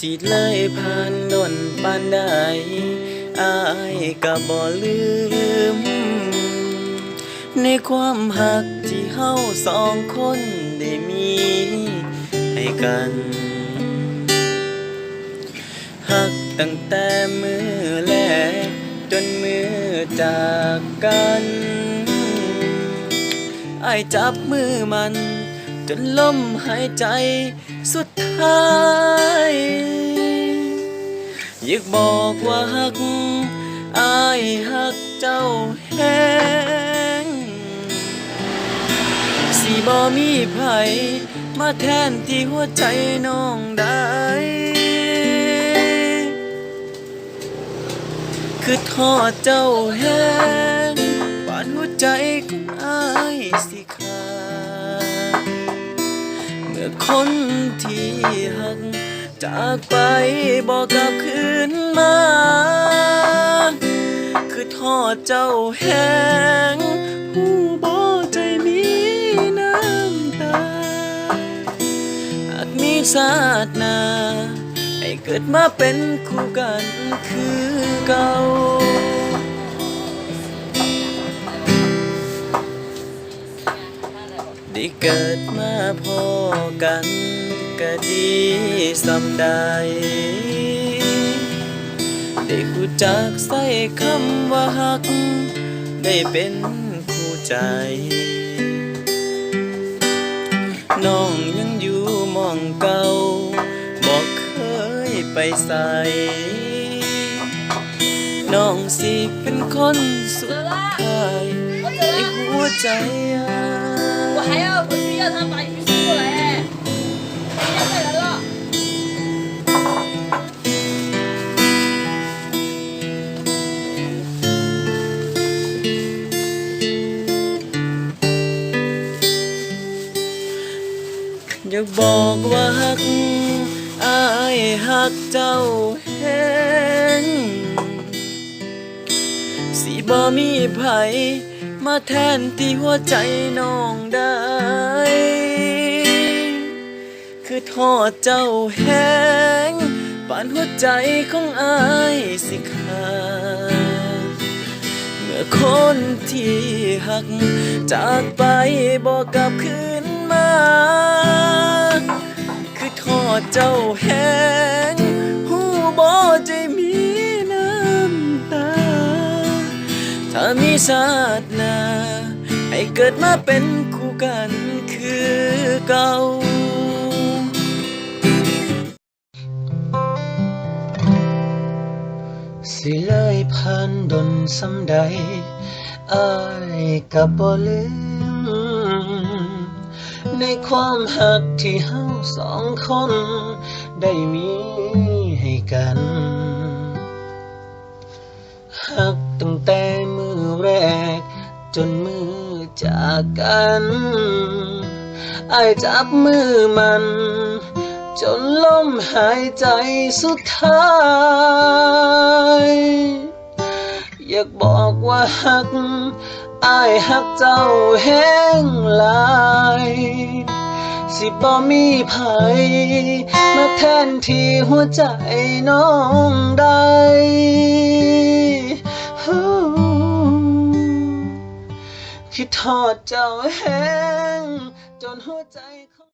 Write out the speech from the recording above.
สิเลยผ่านดนปานใดอายก็บ่ลืมในความหักที่เฮาสองคนได้มีให้กันหักตั้งแต่มื้อแรกจนมื้อจากกันอายจับมือมันจนลมหายใจสุดท้ายอยากบอกว่าฮักอายฮักเจ้าแฮงสิบ่มีไผมาแทนที่หัวใจน้องได้คือทอดเจ้าแฮงปานหัวใจของอายสิขาดเมื่อคนที่หักจากไปบอกกลับคืนมาคือทอดเจ้าแหงผู้บ่ใจมีน้ำตาหากมีชาติหน้าให้เกิดมาเป็นคู่กันคือเก่าได้เกิดมาพอกันก็ดีสำใดได้รู้จักใส่คำว่าฮักได้เป็นคู่ใจน้องยังอยู่หม้องเก่าบอกเคยไปใส่น้องสิเป็นคนสุดท้ายในหัวใจ我还要回去要他把鱼送过来哎，人家快来了。อยากบอกว่าฮักอายฮักเจ้าแฮงสิบ่มีไผมาแทนที่หัวใจน้องได้คือทอดเจ้าแหงปานหัวใจของอายสิขาดเมื่อคนที่หักจากไปบอกกลับคืนมาคือทอดเจ้าแหงหูบ่ใจมีน้ำตาถ้ามีชาติหน้าให้เกิดมาเป็นคู่กันคือเก่าสิเลยผ่านดนสำใดอายก็บ่ลืมในความหักที่เฮาสองคนได้มีให้กันหักตั้งแต่มือแรกจนมือจากกันอายจับมือมันจนลมหายใจสุดท้ายอยากบอกว่าฮักอายฮักเจ้าแห้งหลายสิบ่มีไผมาแทนที่หัวใจน้องได้คิดทอดเจ้าแห้งจนหัวใจ